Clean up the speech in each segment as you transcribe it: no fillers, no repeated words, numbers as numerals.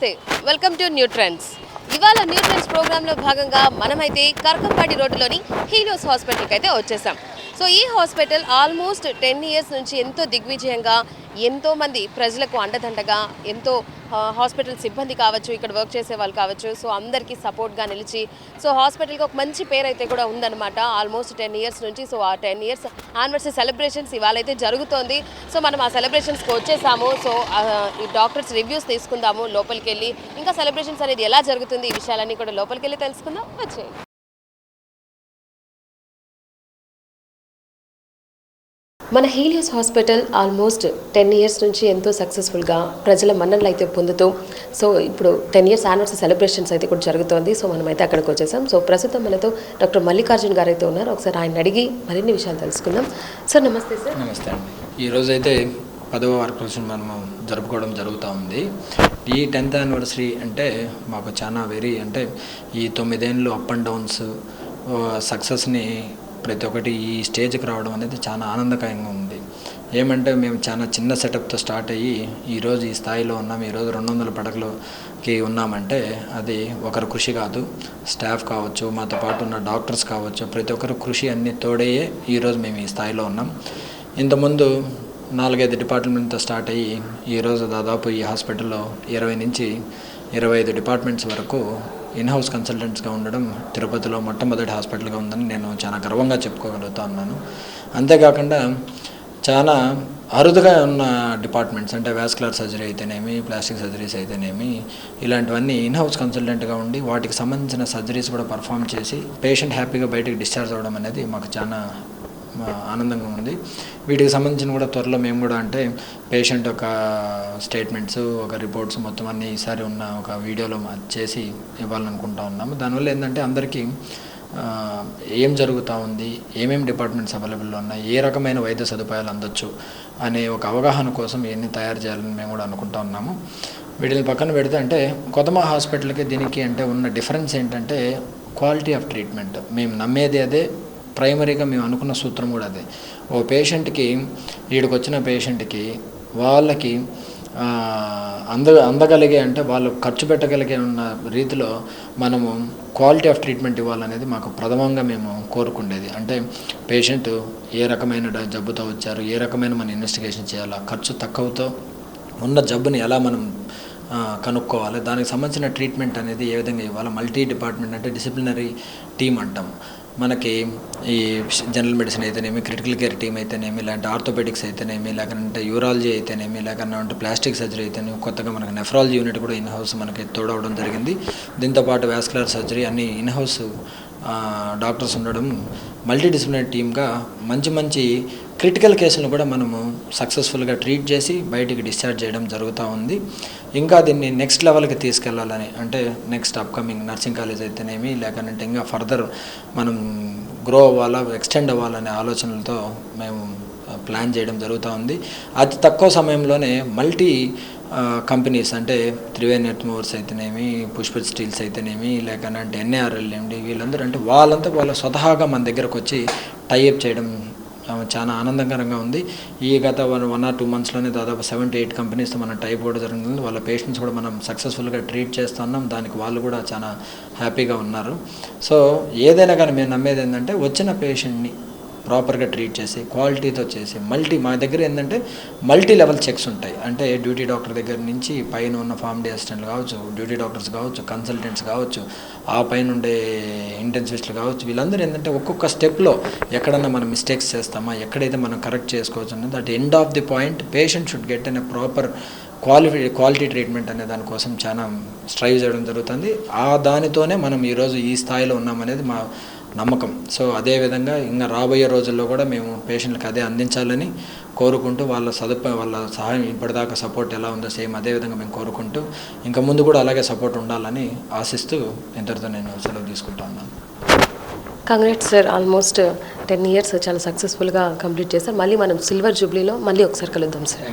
నమస్తే welcome to new trends. ఇవాళ new trends ప్రోగ్రాంలో భాగంగా మనమైతే కరకంపాడి రోడ్డులోని హీలియోస్ హాస్పిటల్కి అయితే వచ్చేసాం. సో ఈ హాస్పిటల్ ఆల్మోస్ట్ 10 ఇయర్స్ నుంచి ఎంతో దిగ్విజయంగా ఎంతోమంది ప్రజలకు అండదండగా ఎంతో హాస్పిటల్ సిబ్బంది కావచ్చు, ఇక్కడ వర్క్ చేసే వాళ్ళు కావచ్చు, సో అందరికీ సపోర్ట్గా నిలిచి సో హాస్పిటల్కి ఒక మంచి పేరు అయితే కూడా ఉందన్నమాట ఆల్మోస్ట్ 10 ఇయర్స్ నుంచి. సో ఆ 10 ఇయర్స్ యానివర్సరీ సెలబ్రేషన్స్ ఇవాళ అయితే జరుగుతోంది. సో మనం ఆ సెలబ్రేషన్స్కి వచ్చేసాము. సో ఈ డాక్టర్స్ రివ్యూస్ తీసుకుందాము లోపలికి వెళ్ళి. ఇంకా సెలబ్రేషన్స్ అనేది ఎలా జరుగుతుంది ఈ విషయాలన్నీ కూడా లోపలికి వెళ్ళి తెలుసుకుందాం. వచ్చేయండి. మన హీలియోస్ హాస్పిటల్ ఆల్మోస్ట్ 10 ఇయర్స్ నుంచి ఎంతో సక్సెస్ఫుల్గా ప్రజల మన్ననలు అయితే పొందుతూ సో ఇప్పుడు 10 ఇయర్స్ యానివర్సరీ సెలబ్రేషన్స్ అయితే కూడా జరుగుతోంది. సో మనమైతే అక్కడికి వచ్చేసాం. సో ప్రస్తుతం మనతో డాక్టర్ మల్లికార్జున్ గారు అయితే ఉన్నారు. ఒకసారి ఆయన అడిగి మరిన్ని విషయాలు తెలుసుకుందాం. సార్ నమస్తే. సార్ నమస్తే అండి. ఈరోజైతే 10వ వార్షికోత్సవం మనము జరుపుకోవడం జరుగుతూ ఉంది. ఈ 10th యానివర్సరీ అంటే మాకు చాలా అంటే ఈ 9 ఏళ్ళు అప్ అండ్ డౌన్స్ సక్సెస్ని ప్రతి ఒక్కటి ఈ స్టేజ్కి రావడం అనేది చాలా ఆనందకరంగా ఉంది. ఏమంటే మేము చాలా చిన్న సెటప్తో స్టార్ట్ అయ్యి ఈరోజు ఈ స్థాయిలో ఉన్నాం. ఈరోజు 200 పడకలకి ఉన్నామంటే అది ఒకరి కృషి కాదు, స్టాఫ్ కావచ్చు, మాతో పాటు ఉన్న డాక్టర్స్ కావచ్చు, ప్రతి ఒక్కరు కృషి అన్నీ తోడయ్యే ఈరోజు మేము ఈ స్థాయిలో ఉన్నాం. ఇంతకుముందు 4-5 డిపార్ట్మెంట్తో స్టార్ట్ అయ్యి ఈరోజు దాదాపు ఈ హాస్పిటల్లో 20 నుంచి 25 డిపార్ట్మెంట్స్ వరకు ఇన్హౌస్ కన్సల్టెంట్స్గా ఉండడం తిరుపతిలో మొట్టమొదటి హాస్పిటల్గా ఉందని నేను చాలా గర్వంగా చెప్పుకోగలుగుతా ఉన్నాను. అంతేకాకుండా చాలా అరుదుగా ఉన్న డిపార్ట్మెంట్స్ అంటే వాస్కులర్ సర్జరీ అయితేనేమి, ప్లాస్టిక్ సర్జరీస్ అయితేనేమి, ఇలాంటివన్నీ ఇన్హౌస్ కన్సల్టెంట్గా ఉండి వాటికి సంబంధించిన సర్జరీస్ కూడా పర్ఫామ్ చేసి పేషెంట్ హ్యాపీగా బయటకు డిశ్చార్జ్ అవ్వడం అనేది మాకు చాలా ఆనందంగా ఉంది. వీటికి సంబంధించిన కూడా త్వరలో మేము కూడా అంటే పేషెంట్ ఒక స్టేట్మెంట్స్, ఒక రిపోర్ట్స్ మొత్తం అన్నీ ఈసారి ఉన్న ఒక వీడియోలో చేసి ఇవ్వాలనుకుంటా ఉన్నాము. దానివల్ల ఏంటంటే అందరికీ ఏం జరుగుతూ ఉంది, ఏమేమి డిపార్ట్మెంట్స్ అవైలబుల్లో ఉన్నాయి, ఏ రకమైన వైద్య సదుపాయాలు అందొచ్చు అనే ఒక అవగాహన కోసం ఇవన్నీ తయారు చేయాలని మేము కూడా అనుకుంటా ఉన్నాము. వీటిని పక్కన పెడితే అంటే కొత్తమా హాస్పిటల్కి దీనికి అంటే ఉన్న డిఫరెన్స్ ఏంటంటే క్వాలిటీ ఆఫ్ ట్రీట్మెంట్. మేము నమ్మేది అదే, ప్రైమరీగా మేము అనుకున్న సూత్రం కూడా అదే. ఓ పేషెంట్కి వీడికి వచ్చిన పేషెంట్కి వాళ్ళకి అందగలిగే అంటే వాళ్ళు ఖర్చు పెట్టగలిగే ఉన్న రీతిలో మనము క్వాలిటీ ఆఫ్ ట్రీట్మెంట్ ఇవ్వాలనేది మాకు ప్రథమంగా మేము కోరుకుండేది. అంటే పేషెంట్ ఏ రకమైన జబ్బుతో వచ్చారు, ఏ రకమైన మనం ఇన్వెస్టిగేషన్ చేయాలా, ఖర్చు తక్కువతో ఉన్న జబ్బుని ఎలా మనం కనుక్కోవాలి, దానికి సంబంధించిన ట్రీట్మెంట్ అనేది ఏ విధంగా ఇవ్వాలి. మల్టీ డిపార్ట్మెంట్ అంటే డిసిప్లినరీ టీమ్ అంటాం. మనకి ఈ జనరల్ మెడిసిన్ అయితేనేమి, క్రిటికల్ కేర్ టీమ్ అయితేనేమి, లేదంటే ఆర్థోపెడిక్స్ అయితేనేమి, లేకంటే యూరాలజీ అయితేనేమి, లేకపోతే ప్లాస్టిక్ సర్జరీ అయితేనేమి, కొత్తగా మనకి నెఫ్రాలజీ యూనిట్ కూడా ఇన్హౌస్ మనకి తోడవడం జరిగింది. దీంతోపాటు వాస్కులర్ సర్జరీ అన్ని ఇన్హౌస్ డాక్టర్స్ ఉండడం, మల్టీ డిసిప్లినరీ టీమ్గా మంచి క్రిటికల్ కేసులను కూడా మనము సక్సెస్ఫుల్గా ట్రీట్ చేసి బయటికి డిశ్చార్జ్ చేయడం జరుగుతూ ఉంది. ఇంకా దీన్ని నెక్స్ట్ లెవెల్కి తీసుకెళ్లాలని అంటే నెక్స్ట్ అప్కమింగ్ నర్సింగ్ కాలేజ్ అయితేనేమి, లేకపోతే ఇంకా ఫర్దర్ మనం గ్రో అవ్వాలా, ఎక్స్టెండ్ అవ్వాలనే ఆలోచనలతో మేము ప్లాన్ చేయడం జరుగుతూ ఉంది. అతి తక్కువ సమయంలోనే మల్టీ కంపెనీస్ అంటే త్రివేణి ఎర్త్ మూవర్స్ అయితేనేమి, పుష్పత్ స్టీల్స్ అయితేనేమి, లేకపోతే NARL ఏంటి, వీళ్ళందరూ అంటే వాళ్ళ స్వతహాగా మన దగ్గరకు వచ్చి టైఅప్ చేయడం చాలా ఆనందకరంగా ఉంది. ఈ గత 1 or 2 monthsలోనే దాదాపు 7 to 8 కంపెనీస్తో మనం టైప్ కూడా జరుగుతుంది. వాళ్ళ పేషెంట్స్ కూడా మనం సక్సెస్ఫుల్గా ట్రీట్ చేస్తున్నాం. దానికి వాళ్ళు కూడా చాలా హ్యాపీగా ఉన్నారు. సో ఏదైనా కానీ మేము నమ్మేది ఏంటంటే వచ్చిన పేషెంట్ని ప్రాపర్గా ట్రీట్ చేసి క్వాలిటీతో చేసి మా దగ్గర ఏంటంటే మల్టీ లెవెల్ చెక్స్ ఉంటాయి. అంటే డ్యూటీ డాక్టర్ దగ్గర నుంచి పైన ఉన్న ఫార్మడీ అసిస్టెంట్లు కావచ్చు, డ్యూటీ డాక్టర్స్ కావచ్చు, కన్సల్టెంట్స్ కావచ్చు, ఆ పైన ఉండే ఇంటెన్సివిస్టులు కావచ్చు, వీళ్ళందరూ ఏంటంటే ఒక్కొక్క స్టెప్లో ఎక్కడన్నా మనం మిస్టేక్స్ చేస్తామా, ఎక్కడైతే మనం కరెక్ట్ చేసుకోవచ్చు అనేది at end of the point patient should get an proper quality treatment అనే దానికోసం చాలా స్ట్రైవ్ చేయడం జరుగుతుంది. ఆ దానితోనే మనం ఈరోజు ఈ స్థాయిలో ఉన్నామనేది మా నమ్మకం. సో అదేవిధంగా ఇంకా రాబోయే రోజుల్లో కూడా మేము పేషెంట్లకు అదే అందించాలని కోరుకుంటూ వాళ్ళ సహాయం ఇప్పటిదాకా సపోర్ట్ ఎలా ఉందో సేమ్ అదేవిధంగా మేము కోరుకుంటూ ఇంకా ముందు కూడా అలాగే సపోర్ట్ ఉండాలని ఆశిస్తూ ఇంతటితో నేను సెలవు తీసుకుంటా ఉన్నాను. Congrats sir. ఆల్మోస్ట్ 10 ఇయర్స్ చాలా సక్సెస్ఫుల్గా కంప్లీట్ చేశారు. మళ్ళీ మనం సిల్వర్ జూబ్లీలో మళ్ళీ ఒకసారి కలుద్దాం sir.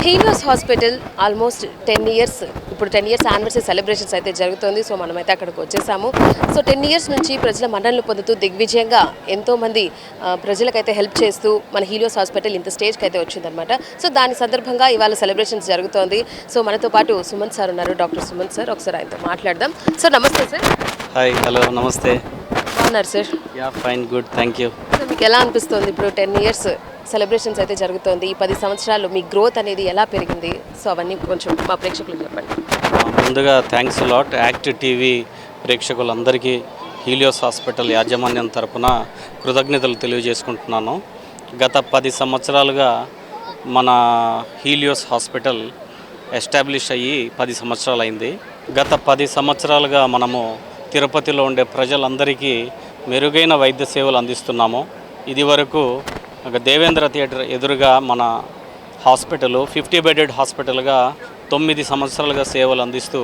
Helios hospital almost 10 years ఇప్పుడు 10 ఇయర్స్ యానివర్సరీ సెలబ్రేషన్స్ అయితే జరుగుతుంది. సో మనమైతే అక్కడికి వచ్చేసాము. సో 10 ఇయర్స్ నుంచి ప్రజల మన్ననలు పొందుతూ దిగ్విజయంగా ఎంతోమంది ప్రజలకైతే హెల్ప్ చేస్తూ మన హీలియోస్ హాస్పిటల్ ఇంత స్టేజ్కి అయితే వచ్చిందనమాట. సో దాని సందర్భంగా ఇవాళ సెలబ్రేషన్స్ జరుగుతోంది. సో మనతో పాటు సుమంత్ సార్ ఉన్నారు, డాక్టర్ సుమంత్ సార్. ఒకసారి ఆయనతో మాట్లాడదాం. సార్ నమస్తే సార్. హాయ్, హలో, నమస్తే. బాగున్నారు sir? Yeah, fine, good, thank you. So మీకు ఎలా అనిపిస్తుంది ఇప్పుడు 10 ఇయర్స్ సెలబ్రేషన్స్ అయితే జరుగుతోంది, ఈ 10 సంవత్సరాలు మీ గ్రోత్ అనేది ఎలా పెరిగింది? సో అవన్నీ కొంచెం మా ప్రేక్షకులకు చెప్పండి. ముందుగా థ్యాంక్స్ లాట్ యాక్ట్ టీవీ ప్రేక్షకులందరికీ హీలియోస్ హాస్పిటల్ యాజమాన్యం తరపున కృతజ్ఞతలు తెలియజేసుకుంటున్నాను. గత 10 సంవత్సరాలుగా మన హీలియోస్ హాస్పిటల్ ఎస్టాబ్లిష్ అయ్యి 10 సంవత్సరాలు అయింది. గత 10 సంవత్సరాలుగా మనము తిరుపతిలో ఉండే ప్రజలందరికీ మెరుగైన వైద్య సేవలు అందిస్తున్నాము. ఇది వరకు దేవేంద్ర థియేటర్ ఎదురుగా మన హాస్పిటల్ 50 బెడెడ్ హాస్పిటల్గా 9 సంవత్సరాలుగా సేవలు అందిస్తూ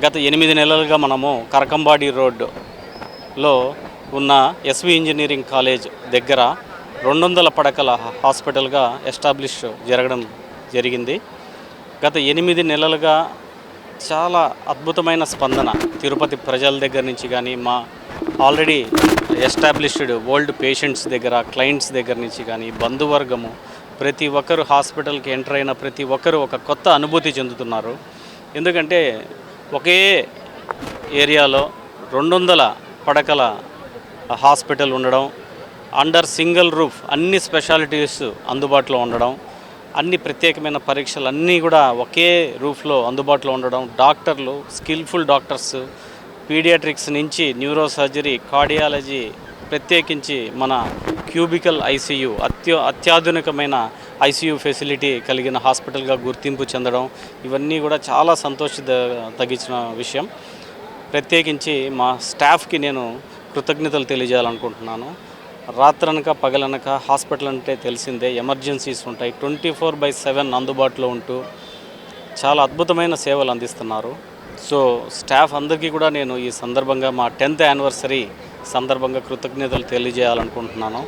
గత 8 నెలలుగా మనము కరకంబాడి రోడ్లో ఉన్న ఎస్వి ఇంజనీరింగ్ కాలేజ్ దగ్గర 200 పడకల హాస్పిటల్గా ఎస్టాబ్లిష్ జరగడం జరిగింది. గత 8 నెలలుగా చాలా అద్భుతమైన స్పందన తిరుపతి ప్రజల దగ్గర నుంచి కానీ, మా ఆల్రెడీ ఎస్టాబ్లిష్డ్ ఓల్డ్ పేషెంట్స్ దగ్గర, క్లయింట్స్ దగ్గర నుంచి కానీ, బంధువర్గము ప్రతి ఒక్కరు హాస్పిటల్కి ఎంటర్ అయిన ప్రతి ఒక్కరు ఒక కొత్త అనుభూతి చెందుతున్నారు. ఎందుకంటే ఒకే ఏరియాలో 200 పడకల హాస్పిటల్ ఉండడం, అండర్ సింగిల్ రూఫ్ అన్ని స్పెషాలిటీస్ అందుబాటులో ఉండడం, అన్ని ప్రత్యేకమైన పరీక్షలు అన్నీ కూడా ఒకే రూఫ్లో అందుబాటులో ఉండడం, డాక్టర్లు స్కిల్ఫుల్ డాక్టర్స్ పీడియాట్రిక్స్ నుంచి న్యూరో సర్జరీ, కార్డియాలజీ, ప్రత్యేకించి మన క్యూబికల్ ఐసీయూ అత్యాధునికమైన ఐసీయూ ఫెసిలిటీ కలిగిన హాస్పిటల్గా గుర్తింపు చెందడం, ఇవన్నీ కూడా చాలా తగ్గించిన విషయం. ప్రత్యేకించి మా స్టాఫ్కి నేను కృతజ్ఞతలు తెలియజేయాలనుకుంటున్నాను. రాత్రనక పగలనక హాస్పిటల్ అంటే తెలిసిందే, ఎమర్జెన్సీస్ ఉంటాయి, 24/7 అందుబాటులో ఉంటూ చాలా అద్భుతమైన సేవలు అందిస్తున్నారు. సో స్టాఫ్ అందరికీ కూడా నేను ఈ సందర్భంగా మా 10th యానివర్సరీ సందర్భంగా కృతజ్ఞతలు తెలియజేయాలనుకుంటున్నాను.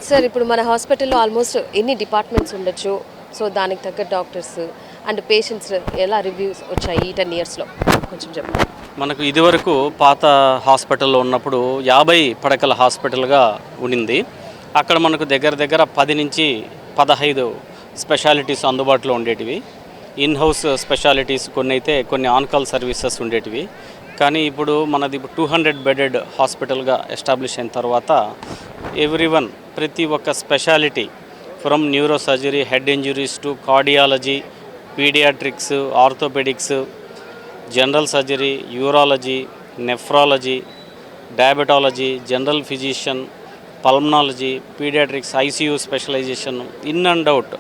సార్ ఇప్పుడు మన హాస్పిటల్లో ఆల్మోస్ట్ ఎన్ని డిపార్ట్మెంట్స్ ఉండొచ్చు? సో దానికి తగ్గ డాక్టర్స్ అండ్ పేషెంట్స్ ఎలా రివ్యూస్ వచ్చాయి ఈ 10 ఇయర్స్లో కొంచెం చెప్పండి. మనకు ఇదివరకు పాత హాస్పిటల్లో ఉన్నప్పుడు 50 పడకల హాస్పిటల్గా ఉండింది. అక్కడ మనకు దగ్గర దగ్గర 10 నుంచి 15 స్పెషాలిటీస్ అందుబాటులో ఉండేటివి. ఇన్ హౌస్ స్పెషాలిటీస్ కొన్ని అయితే కొన్ని ఆన్కాల్ సర్వీసెస్ ఉండేటివి. కానీ ఇప్పుడు మనది 200 బెడెడ్ హాస్పిటల్గా ఎస్టాబ్లిష్ అయిన తర్వాత ఎవ్రీవన్ ప్రతి ఒక్క speciality from neurosurgery, head injuries to cardiology, paediatrics, orthopaedics, general surgery, urology, nephrology, diabetology, general physician, pulmonology, paediatrics, ICU specialisation, in and out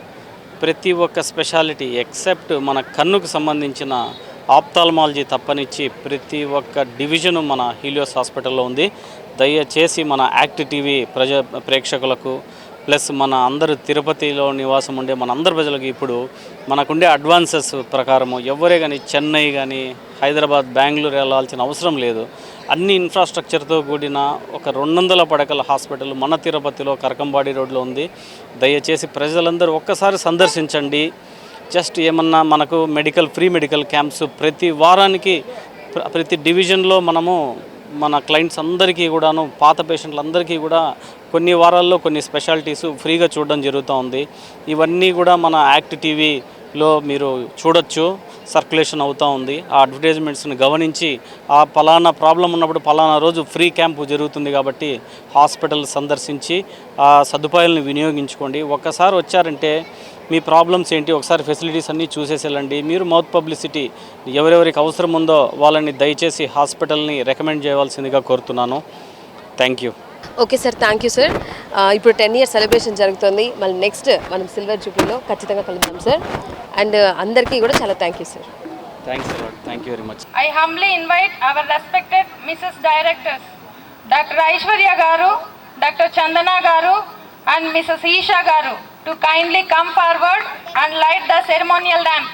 ప్రతి ఒక్క స్పెషాలిటీ ఎక్సెప్ట్ మన కన్నుకు సంబంధించిన ఆప్థాల్మాలజీ తప్పనిచ్చి ప్రతి ఒక్క డివిజను మన హీలియోస్ హాస్పిటల్లో ఉంది. దయచేసి మన యాక్ట్ టీవీ ప్రేక్షకులకు ప్లస్ మన అందరు తిరుపతిలో నివాసం ఉండే మన అందరు ప్రజలకు ఇప్పుడు మనకుండే అడ్వాన్సెస్ ప్రకారము ఎవరే కానీ చెన్నై కానీ హైదరాబాద్, బెంగళూరు వెళ్ళాల్సిన అవసరం లేదు. అన్ని ఇన్ఫ్రాస్ట్రక్చర్తో కూడిన ఒక 200 పడకల హాస్పిటల్ మన తిరుపతిలో కరకంబాడి రోడ్లో ఉంది. దయచేసి ప్రజలందరూ ఒక్కసారి సందర్శించండి. జస్ట్ ఏమన్నా మనకు ఫ్రీ మెడికల్ క్యాంప్స్ ప్రతి వారానికి ప్రతి డివిజన్లో మనము మన క్లయింట్స్ అందరికీ కూడాను, పాత పేషెంట్లందరికీ కూడా కొన్ని వారాల్లో కొన్ని స్పెషాలిటీస్ ఫ్రీగా చూడడం జరుగుతూ ఉంది. ఇవన్నీ కూడా మన యాక్ట్ టీవీలో మీరు చూడొచ్చు, సర్క్యులేషన్ అవుతూ ఉంది. ఆ అడ్వర్టైజ్మెంట్స్ని గమనించి ఆ పలానా ప్రాబ్లం ఉన్నప్పుడు పలానా రోజు ఫ్రీ క్యాంపు జరుగుతుంది కాబట్టి హాస్పిటల్ సందర్శించి ఆ సదుపాయాలను వినియోగించుకోండి. ఒక్కసారి వచ్చారంటే మీ ప్రాబ్లమ్స్ ఏంటి ఒకసారి ఫెసిలిటీస్ అన్నీ చూసేసి వెళ్ళండి. మీరు మౌత్ పబ్లిసిటీ ఎవరెవరికి అవసరం ఉందో వాళ్ళని దయచేసి హాస్పిటల్ని రికమెండ్ చేయవలసిందిగా కోరుతున్నాను. Thank you. Okay sir, thank you sir. ఇప్పుడు 10 ఇయర్స్ సెలబ్రేషన్ జరుగుతుంది. మళ్ళీ నెక్స్ట్ మనం సిల్వర్ జూబ్లీలో ఖచ్చితంగా కలుద్దాం సార్. అండ్ అందరికీ కూడా చాలా thank you sir. Thanks a lot. Thank you very much. I humbly invite our respected Mrs. Directors, Dr. Aishwarya Garu, Dr. Chandana Garu and Mrs. Isha Garu to kindly come forward and light the ceremonial lamp.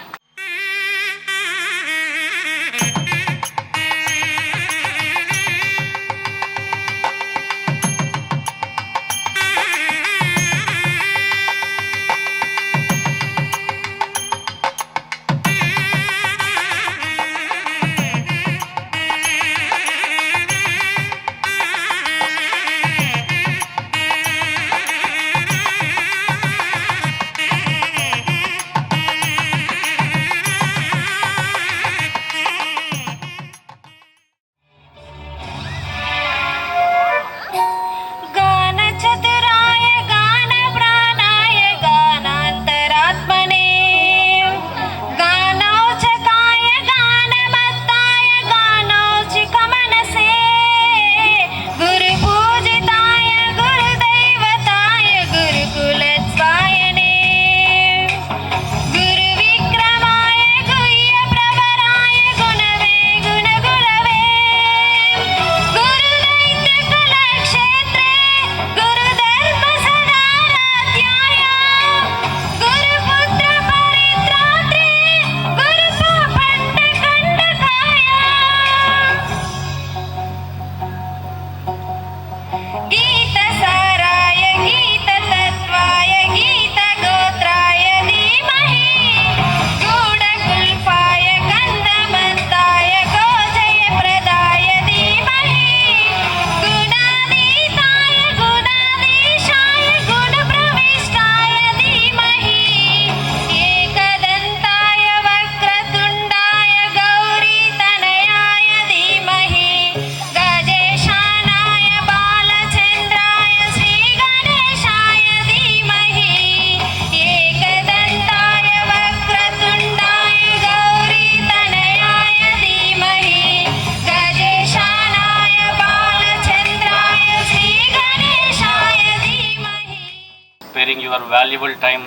your valuable time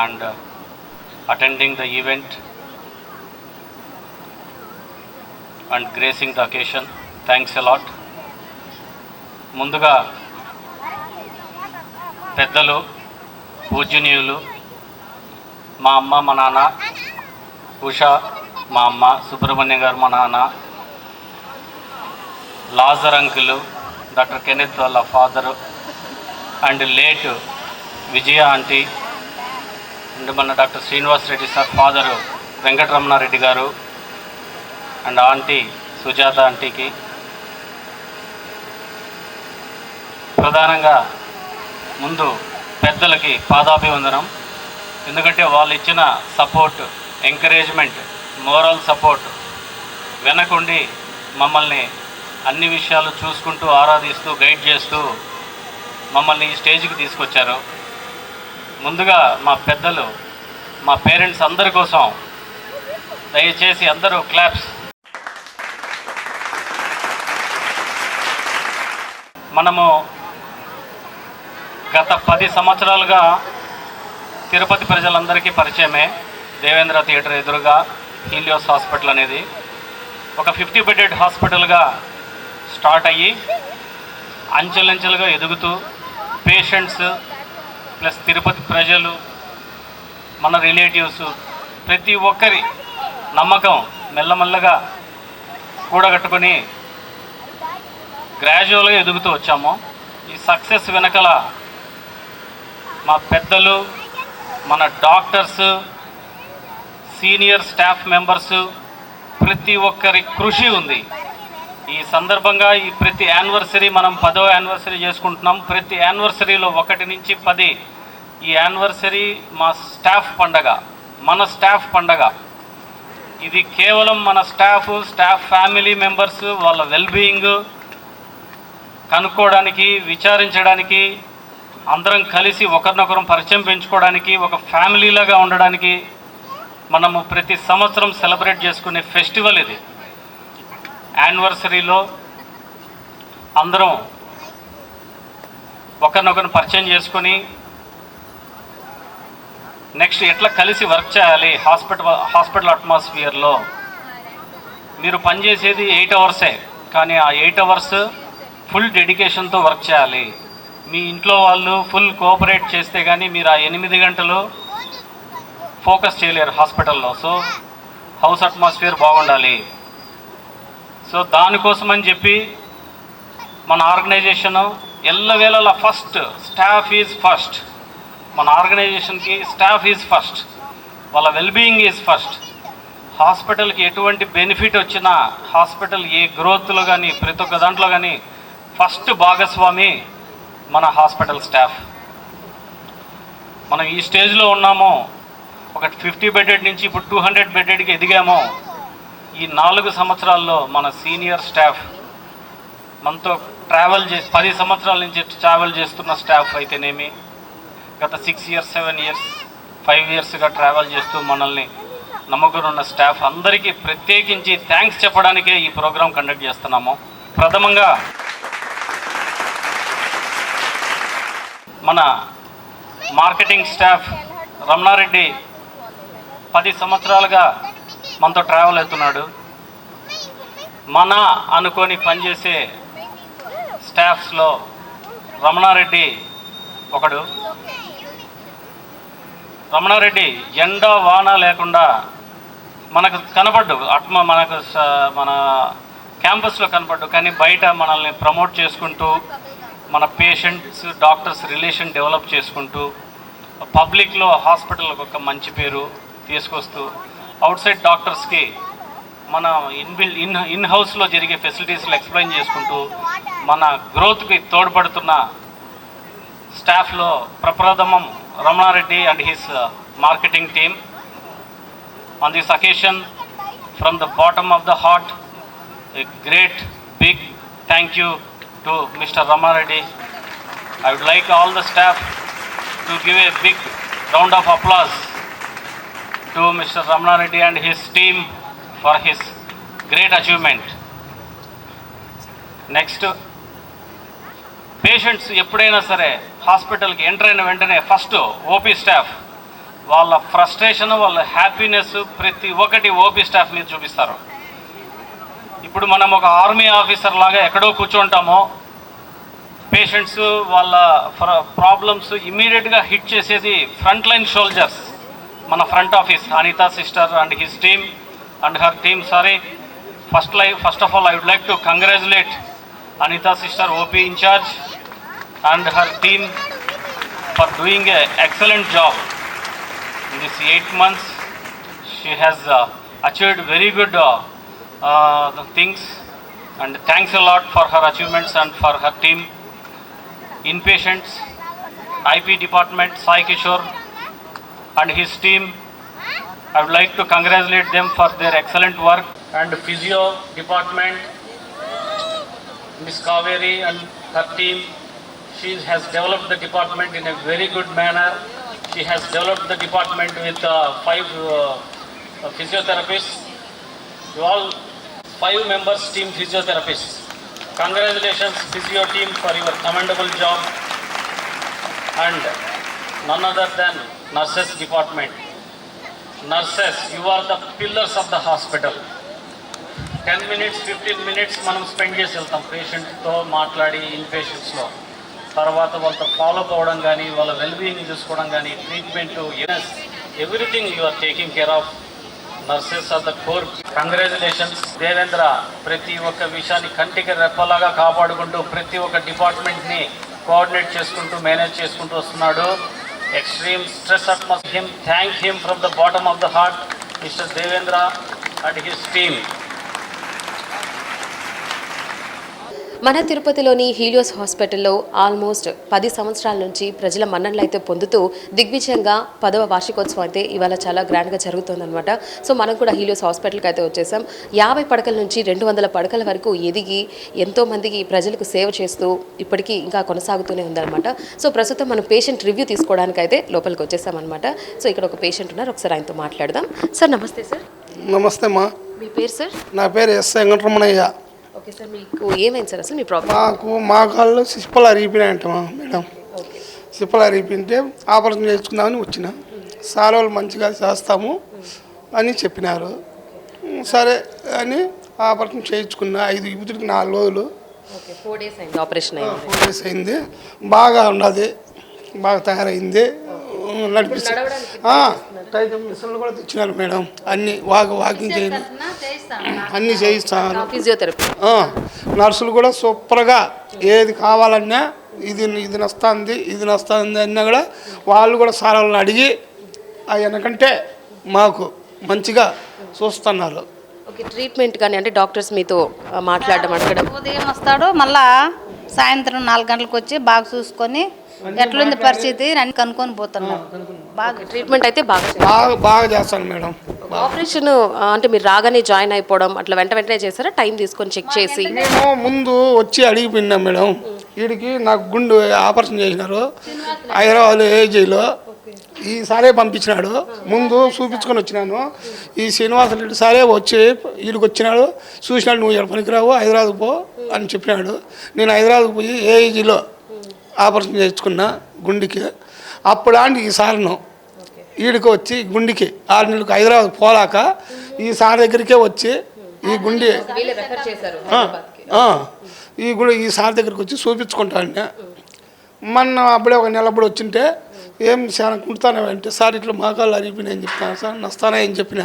and attending the event and gracing the occasion. Thanks a lot. ముందుగా పెద్దలు, పూజనీయులు, మా అమ్మ మా నాన్న, ఉషా మా అమ్మ, సుబ్రహ్మణ్యం గారు మా నాన్న, లాజర్ అంకులు, డాక్టర్ కెనెత్ వాళ్ళ father, and late Vijaya aunty, and మన doctor Srinivas Reddy sir father Venkataramana Reddy garu, and aunty Sujatha ఆంటీకి ప్రధానంగా ముందు పెద్దలకి పాదాభివందనం. ఎందుకంటే వాళ్ళు ఇచ్చిన సపోర్ట్, ఎంకరేజ్మెంట్, మోరల్ సపోర్ట్ వెనకుండి మమ్మల్ని అన్ని విషయాలు చూసుకుంటూ, ఆరాధిస్తూ, గైడ్ చేస్తూ మమ్మల్ని ఈ స్టేజ్కి తీసుకొచ్చారు. ముందుగా మా పెద్దలు, మా పేరెంట్స్ అందరి కోసం దయచేసి అందరూ క్లాప్స్. మనము గత 10 సంవత్సరాలుగా తిరుపతి ప్రజలందరికీ పరిచయమే. దేవేంద్ర థియేటర్ ఎదురుగా హీలియోస్ హాస్పిటల్ అనేది ఒక 50 బెడెడ్ హాస్పిటల్గా స్టార్ట్ అయ్యి అంచెలంచెలుగా ఎదుగుతూ పేషెంట్స్ ప్లస్ తిరుపతి ప్రజలు, మన రిలేటివ్స్, ప్రతి ఒక్కరి నమ్మకం మెల్లమెల్లగా కూడగట్టుకొని గ్రాడ్యువల్గా ఎదుగుతూ వచ్చాము. ఈ సక్సెస్ వెనకల మా పెద్దలు, మన డాక్టర్స్, సీనియర్ స్టాఫ్ మెంబర్స్, ప్రతి ఒక్కరి కృషి ఉంది. ఈ సందర్భంగా ఈ ప్రతి యానివర్సరీ మనం 10వ యానివర్సరీ చేసుకుంటున్నాం. ప్రతి యానివర్సరీలో 1 నుంచి 10 ఈ యానివర్సరీ మా స్టాఫ్ పండగ, మన స్టాఫ్ పండగ. ఇది కేవలం మన స్టాఫ్ ఫ్యామిలీ మెంబర్స్ వాళ్ళ వెల్బీయింగ్ కనుక్కోవడానికి, విచారించడానికి, అందరం కలిసి ఒకరినొకరం పరిచయం పెంచుకోవడానికి, ఒక ఫ్యామిలీలాగా ఉండడానికి మనము ప్రతి సంవత్సరం సెలబ్రేట్ చేసుకునే ఫెస్టివల్ ఇది. యానివర్సరీలో అందరం ఒకరినొకరిని పరిచయం చేసుకొని నెక్స్ట్ ఎట్లా కలిసి వర్క్ చేయాలి. హాస్పిటల్ అట్మాస్ఫియర్లో మీరు పనిచేసేది 8 అవర్సే, కానీ ఆ 8 అవర్స్ ఫుల్ డెడికేషన్తో వర్క్ చేయాలి. మీ ఇంట్లో వాళ్ళు ఫుల్ కోఆపరేట్ చేస్తే కానీ మీరు ఆ 8 గంటలు ఫోకస్ చేయలేరు హాస్పిటల్లో. సో హౌస్ అట్మాస్ఫియర్ బాగుండాలి. సో దానికోసమని చెప్పి మన ఆర్గనైజేషను ఎల్లవేళలా ఫస్ట్ స్టాఫ్ ఈజ్ ఫస్ట్. మన ఆర్గనైజేషన్కి స్టాఫ్ ఈజ్ ఫస్ట్, వాళ్ళ వెల్బీయింగ్ ఈజ్ ఫస్ట్. హాస్పిటల్కి ఎటువంటి బెనిఫిట్ వచ్చినా, హాస్పిటల్ ఏ గ్రోత్లో కానీ ప్రతి ఒక్క దాంట్లో కానీ ఫస్ట్ భాగస్వామి మన హాస్పిటల్ స్టాఫ్. మనం ఈ స్టేజ్లో ఉన్నామో, ఒక 50 బెడెడ్ నుంచి ఇప్పుడు 200 బెడెడ్కి ఎదిగామో. ఈ 4 సంవత్సరాల్లో మన సీనియర్ స్టాఫ్ మనతో ట్రావెల్ చేసి 10 సంవత్సరాల నుంచి ట్రావెల్ చేస్తున్న స్టాఫ్ అయితేనేమి, గత 6 ఇయర్స్ 7 ఇయర్స్ 5 ఇయర్స్గా ట్రావెల్ చేస్తూ మనల్ని నమ్మకం స్టాఫ్ అందరికీ ప్రత్యేకించి థ్యాంక్స్ చెప్పడానికే ఈ ప్రోగ్రాం కండక్ట్ చేస్తున్నాము. ప్రథమంగా మన మార్కెటింగ్ స్టాఫ్ రమణారెడ్డి 10 సంవత్సరాలుగా మనతో ట్రావెల్ అవుతున్నాడు. మన అనుకొని పనిచేసే స్టాఫ్స్లో రమణారెడ్డి ఒకడు. రమణారెడ్డి ఎండ వాన లేకుండా మనకు కనపడ్డు, మన క్యాంపస్లో కనపడ్డు, కానీ బయట మనల్ని ప్రమోట్ చేసుకుంటూ, మన పేషెంట్స్ డాక్టర్స్ రిలేషన్ డెవలప్ చేసుకుంటూ, పబ్లిక్లో హాస్పిటల్కి ఒక మంచి పేరు తీసుకొస్తూ, అవుట్ సైడ్ డాక్టర్స్కి మన ఇన్ హౌస్లో జరిగే ఫెసిలిటీస్లు ఎక్స్ప్లెయిన్ చేసుకుంటూ మన గ్రోత్కి తోడ్పడుతున్న స్టాఫ్లో ప్రప్రథమం Ramareddy and his marketing team. On this occasion, from the bottom of the heart, a great big thank you to Mr. Ramareddy. I would like all the staff to give a big round of applause to Mr. Ramareddy and his team for his great achievement. Next, patients eppudaina sare హాస్పిటల్కి enter అయిన వెంటనే first OP staff వాళ్ళ frustration, వాళ్ళ happiness ప్రతి ఒక్కటి OP staff మీద చూపిస్తారు. ఇప్పుడు మనం ఒక ఆర్మీ ఆఫీసర్ లాగా ఎక్కడో కూర్చుంటామో, పేషెంట్స్ వాళ్ళ ప్రాబ్లమ్స్ ఇమ్మీడియట్గా హిట్ చేసేది ఫ్రంట్ లైన్ సోల్జర్స్, మన front office Anitha sister and his team and her team. First of all I would like to congratulate Anita sister, OP in charge, and her team for doing an excellent job. In this 8 months, she has achieved very good things, and thanks a lot for her achievements and for her team. Inpatients, IP department, Sai Kishore and his team, I would like to congratulate them for their excellent work. And physio department, Ms. Kaveri and her team, she has developed the department in a very good manner. She has developed the department with 5 physiotherapists. You all 5 members team physiotherapists. Congratulations physio team for your commendable job. And none other than nurses department. Nurses, you are the pillars of the hospital. 10 minutes, 15 minutes మనం spend చేసి వెళ్తాం పేషెంట్తో మాట్లాడి ఇన్పేషెంట్స్లో. తర్వాత వాళ్ళతో follow up అవ్వడం కానీ, వాళ్ళ wellbeing చూసుకోవడం కానీ, treatment, everything you are taking care of. Nurses are the core. Congratulations Devendra. ప్రతి ఒక్క విషయాన్ని కంటికి రెప్పలాగా కాపాడుకుంటూ ప్రతి ఒక్క డిపార్ట్మెంట్ని కోఆర్డినేట్ చేసుకుంటూ మేనేజ్ చేసుకుంటూ వస్తున్నాడు. Extreme stress atmosphere. Thank him from the bottom of the heart, Mr. Devendra and his team. మన తిరుపతిలోని హీలియోస్ హాస్పిటల్లో ఆల్మోస్ట్ 10 సంవత్సరాల నుంచి ప్రజల మన్ననలు అయితే పొందుతూ దిగ్విజయంగా 10వ వార్షికోత్సవం అయితే ఇవాళ చాలా గ్రాండ్గా జరుగుతుందన్నమాట. సో మనం కూడా హీలియోస్ హాస్పిటల్కి అయితే వచ్చేసాం. 50 పడకల నుంచి 200 పడకల వరకు ఎదిగి ఎంతోమందికి ప్రజలకు సేవ చేస్తూ ఇప్పటికీ ఇంకా కొనసాగుతూనే ఉందన్నమాట. సో ప్రస్తుతం మనం పేషెంట్ రివ్యూ తీసుకోవడానికి అయితే లోపలికి వచ్చేసామన్నమాట. సో ఇక్కడ ఒక పేషెంట్ ఉన్నారు, ఒకసారి ఆయనతో మాట్లాడదాం. సార్ నమస్తే. సార్ నమస్తే అమ్మా. మీ పేరు సార్? నా పేరు ఎస్ వెంకటరమణయ్య. ఓకే సార్, మీకు ఏమైంది సార్ అసలు మీ ప్రాబ్లం? మా కాళ్ళు సిప్పలు అరిగిపోయినాయంటమ్మా మేడం. సిప్పలు అరిగిపోయింటే ఆపరేషన్ చేసుకుందామని వచ్చిన. సార్ వాళ్ళు మంచిగా చేస్తాము అని చెప్పినారు. సరే అని ఆపరేషన్ చేయించుకున్నా. 5 ఇపుతుడికి 4 రోజులు 4 డేస్ అయింది ఆపరేషన్. 4 డేస్ అయింది. బాగా ఉన్నది, బాగా తయారైంది. నడిపిస్తే మిషన్లు కూడా తెచ్చినారు మేడం. అన్ని వాకింగ్ చేయండి, అన్నీ చేయిస్తున్నారు. ఫిజియోథెరపీ నర్సులు కూడా సూపర్గా ఏది కావాలన్నా ఇది నస్తుంది అన్నా కూడా వాళ్ళు కూడా సార్ వాళ్ళని అడిగి వెనకంటే మాకు మంచిగా చూస్తున్నారు. ఓకే, ట్రీట్మెంట్ కానీ అంటే డాక్టర్స్ మీతో మాట్లాడడం అడగడం? ఉదయం వస్తాడు, మళ్ళా సాయంత్రం 4 గంటలకు వచ్చి బాగా చూసుకొని ఎట్లుంది పరిస్థితి అని కనుక్కొని పోతున్నాం. బాగా ట్రీట్మెంట్ అయితే బాగా చేస్తాను మేడం. ఆపరేషన్ అంటే మీరు రాగానే జాయిన్ అయిపోవడం అట్లా వెంటనే చేస్తారా? టైం తీసుకొని చెక్ చేసి? నేను ముందు వచ్చి అడిగిపోయినా మేడం. వీడికి నాకు గుండు ఆపరేషన్ చేసినారు హైదరాబాద్ ఏజీలో. ఈసారే పంపించినాడు. ముందు చూపించుకొని వచ్చినాను. ఈ శ్రీనివాసరెడ్డి సారే వచ్చి వీడికి వచ్చినాడు, చూసినాడు, నువ్వు ఇక్కడ పనికిరావు హైదరాబాద్ పో అని చెప్పినాడు. నేను హైదరాబాద్ పోయి ఏజీలో ఆపరేషన్ చేయించుకున్నా గుండెకి. అప్పుడాంటి ఈ సార్ను వీడికి వచ్చి గుండెకి 6 నెలలకు హైదరాబాద్ పోలాక ఈ సార్ దగ్గరికే వచ్చి ఈ గుండె ఈ సార్ దగ్గరికి వచ్చి చూపించుకుంటాను. మొన్న అప్పుడే ఒక నెలప్పుడు వచ్చింటే ఏం చాలా కుడతానంటే సార్ ఇట్లా మోకాళ్ళు అరిగిపోయినాయని చెప్తాను సార్, నస్తానని చెప్పిన.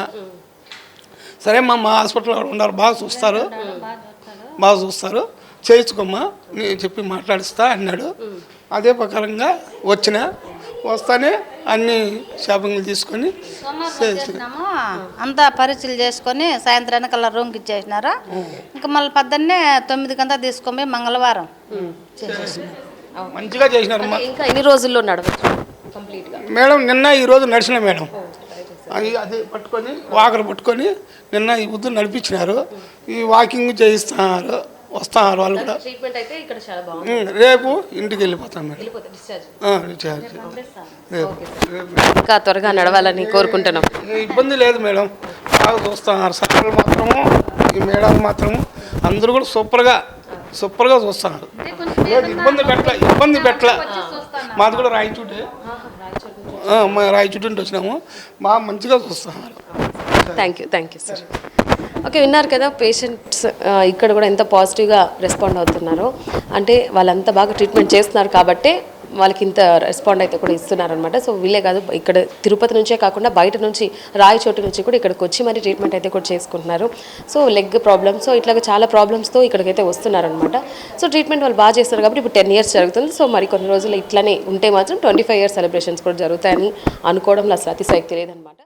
సరే మా హాస్పిటల్లో ఉన్నారు, బాగా చూస్తారు చేయించుకోమ్మా నేను చెప్పి మాట్లాడిస్తా అన్నాడు. అదే ప్రకారంగా వస్తానే అన్ని షాపింగ్లు తీసుకొని అంతా పరీక్షలు చేసుకొని సాయంత్రానికి రూమ్కి ఇచ్చేసినారు. ఇంకా మళ్ళీ 9 తీసుకొని మంగళవారం మంచిగా చేసినారు. ఇంకా ఎన్ని రోజుల్లో నడవచ్చు మేడం? నిన్న ఈ రోజు నడిచిన మేడం. అది పట్టుకొని వాకర్ పట్టుకొని నిన్న ఈ పొద్దున్న నడిపించినారు. ఈ వాకింగ్ చేయిస్తున్నారు, వస్తున్నారు వాళ్ళు కూడా. రేపు ఇంటికి వెళ్ళిపోతాం మేడం. ఇంకా త్వరగా నడవాలని కోరుకుంటున్నాం. ఇబ్బంది లేదు మేడం, బాగా చూస్తున్నారు సార్ మాత్రము. ఈ మేడం మాత్రము అందరూ కూడా సూపర్గా చూస్తున్నారు. ఇబ్బంది పెట్టలే మాది కూడా రాయచూటే, మా రాయచూటి నుండి వచ్చినాము. బాగా మంచిగా చూస్తున్నారు. Thank you sir. ఓకే, విన్నారు కదా పేషెంట్స్ ఇక్కడ కూడా ఎంత పాజిటివ్గా రెస్పాండ్ అవుతున్నారో. అంటే వాళ్ళంతా బాగా ట్రీట్మెంట్ చేస్తున్నారు కాబట్టే వాళ్ళకి ఇంత రెస్పాండ్ అయితే కూడా ఇస్తున్నారనమాట. సో వీళ్ళే కాదు, ఇక్కడ తిరుపతి నుంచే కాకుండా బయట నుంచి రాయచోటు నుంచి కూడా ఇక్కడికి వచ్చి మరి ట్రీట్మెంట్ అయితే కూడా చేసుకుంటున్నారు. సో లెగ్ ప్రాబ్లమ్స్, సో ఇట్లాగ చాలా ప్రాబ్లమ్స్తో ఇక్కడికైతే వస్తున్నారనమాట. సో ట్రీట్మెంట్ వాళ్ళు బాగా చేస్తారు కాబట్టి ఇప్పుడు 10 years జరుగుతుంది. సో మరి కొన్ని రోజులు ఇట్లనే ఉంటే మాత్రం 25 years సెలబ్రేషన్స్ కూడా జరుగుతాయని అనుకోవడంలో అసలు అతిశయక్తి లేదనమాట.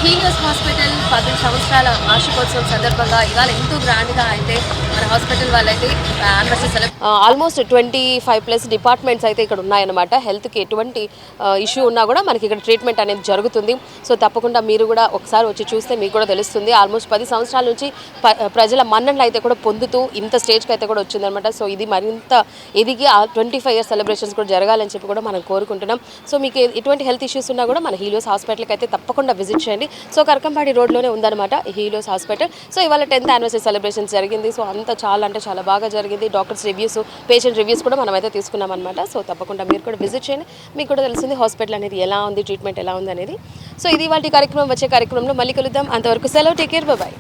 హీలియోస్ హాస్పిటల్ 10 సంవత్సరాల వార్షికోత్సవం సందర్భంగా ఇవాళ ఎంతో గ్రాండ్గా అయితే మన హాస్పిటల్ వాళ్ళైతే యానివర్సరీ ఆల్మోస్ట్ 25+ డిపార్ట్మెంట్స్ అయితే ఇక్కడ ఉన్నాయన్నమాట. హెల్త్కి ఎటువంటి ఇష్యూ ఉన్నా కూడా మనకి ఇక్కడ ట్రీట్మెంట్ అనేది జరుగుతుంది. సో తప్పకుండా మీరు కూడా ఒకసారి వచ్చి చూస్తే మీకు కూడా తెలుస్తుంది. ఆల్మోస్ట్ 10 సంవత్సరాల నుంచి ప్రజల మన్ననలు అయితే కూడా పొందుతూ ఇంత స్టేజ్కి అయితే కూడా వచ్చిందనమాట. సో ఇది మరింత ఎదిగి 25 years సెలబ్రేషన్స్ కూడా జరగాలని చెప్పి కూడా మనం కోరుకుంటున్నాం. సో మీకు ఎటువంటి హెల్త్ ఇష్యూస్ ఉన్నా కూడా మన హీలియోస్ హాస్పిటల్కి అయితే తప్పకుండా విజిట్ చేయండి. సో కరకంపాడి రోడ్లోనే ఉందన్నమాట హీలియోస్ హాస్పిటల్. సో ఇవాళ 10th anniversary సెలబ్రేషన్స్ జరిగింది. సో అంతా చాలా అంటే చాలా బాగా జరిగింది. డాక్టర్స్ రివ్యూస్, పేషెంట్ రివ్యూస్ కూడా మనం అయితే తీసుకున్నాం అనమాట. సో తప్పకుండా మీరు కూడా విజిట్ చేయండి. మీకు కూడా తెలుస్తుంది హాస్పిటల్ అనేది ఎలా ఉంది, ట్రీట్మెంట్ ఎలా ఉంది అనేది. సో ఇది వాళ్ళ కార్యక్రమం. వచ్చే కార్యక్రమంలో మళ్ళీ కలుద్దాం. అంతవరకు సెలవు. Take care. బాయ్.